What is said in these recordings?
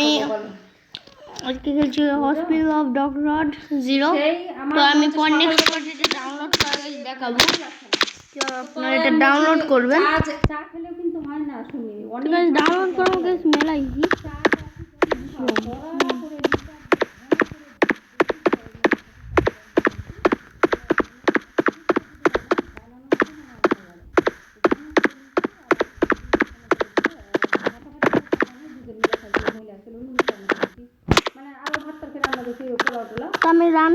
আমি আজকে খেলছি হসপিটাল অফ ডক্টর জিরো। তো আমি নেক্সট পর্যায়ে ডাউনলোড করে দেখাবো। আপনারা এটা ডাউনলোড করবেন। চা খেলেও কিন্তু হয় না শুনি অনেক ডাউনলোড করবো গাইস, মেলা ইজি। আমি রান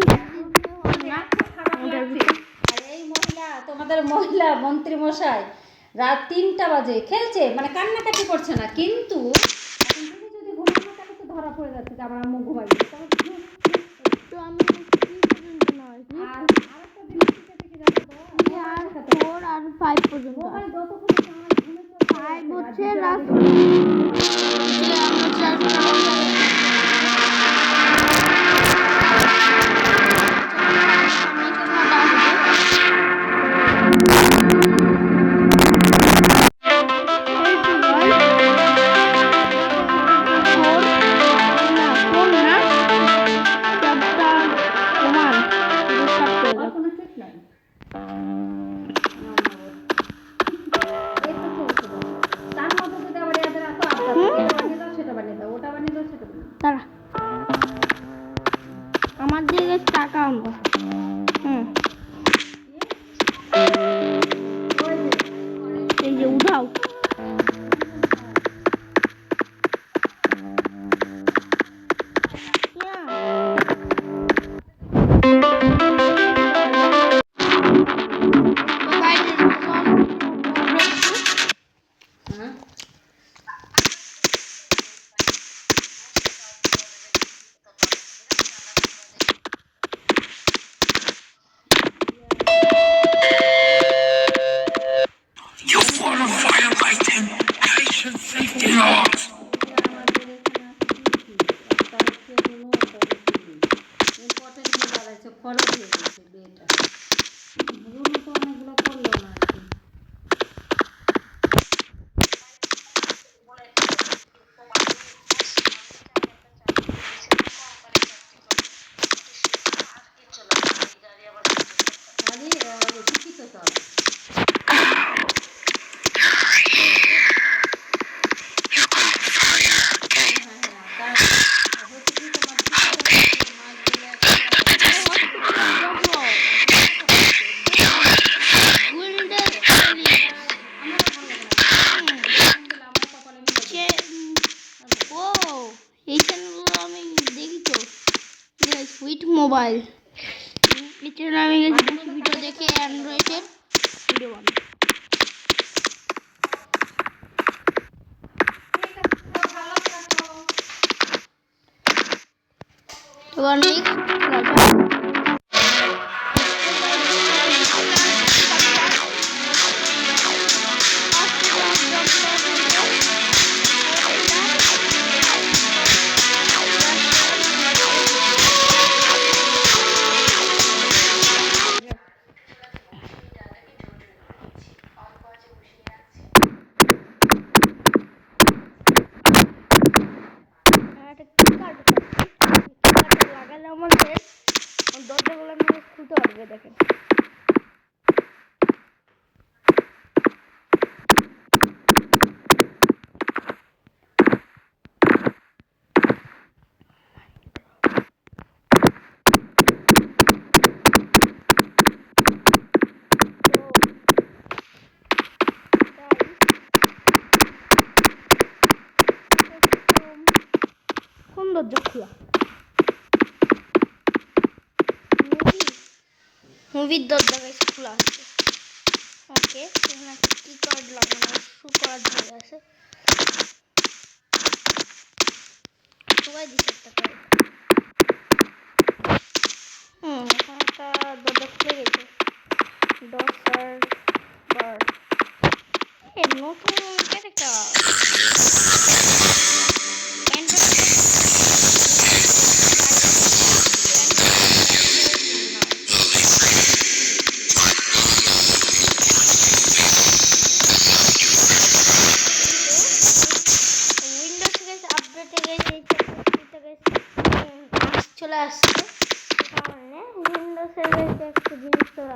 তোমাদের মহিলা মন্ত্রী মশাই রাত 3টা বাজে খেলছে, মানে কান্নাকাটি করছে না, কিন্তু যদি ঘুমানো তাহলে তো ধরা পড়ে যাচ্ছে যে আমার আম্মু ঘুমাই আর আরেকটা জিনিস থেকে যাচ্ছে 4 আর 5 পর্যন্ত হচ্ছে লাস্ট। আমার দিকে টাকা আনবো। এই যে উঠাও। মোবাইল এছাড়া আমি ভিডিও দেখে অ্যান্ড্রয়েডের ভিডিও বানাই। এবার নেক্সট লাগালে আমাদের দরজাগুলো খুলতে পারবে। দেখেন কোন দরজা খোলা? মুভির দরজা গাইস খোলা আছে। ওকে, এখানে একটা কি কার্ড লাগানো শু করার ধরে আছে। সবাই দিচ্ছে একটা কার্ড। এখানে একটা দরজা খুলে গেছে। ডসার বার নতুন character Windows guys update guys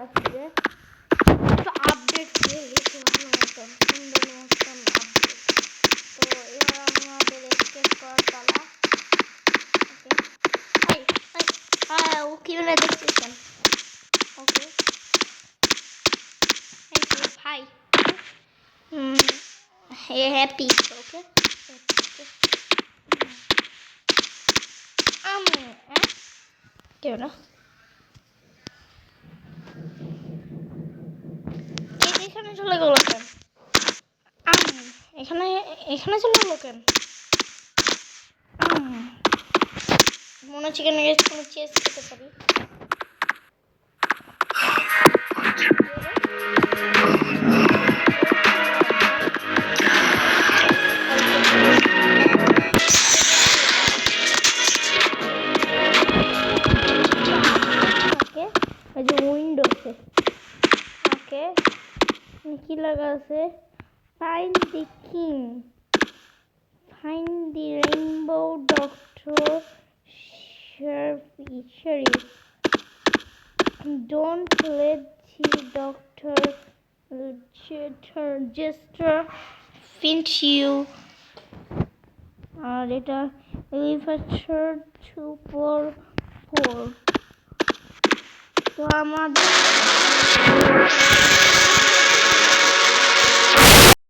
আছে তো আপডেট হয়ে গেছে ভালো মতন সুন্দর মতন আপডেট। তো এবার আমাদের স্কেচ করার পালা। ওকে ও কিভাবে দেখতেছেন? ওকে হাই হ্যাপি ওকে কেউ না এখানে চলে গেল কেন? এখানে এখানে চলে গেল কেন? মনে হচ্ছে কেন কোনো চেস খেতে পারি। ওকে এই যে উইন্ডোতে ওকে কি লাগা আছে? Find the king, find the rainbow doctor sheriff, don't let the doctor jester pinch you। আর এটা elevator 244। তো আমাদের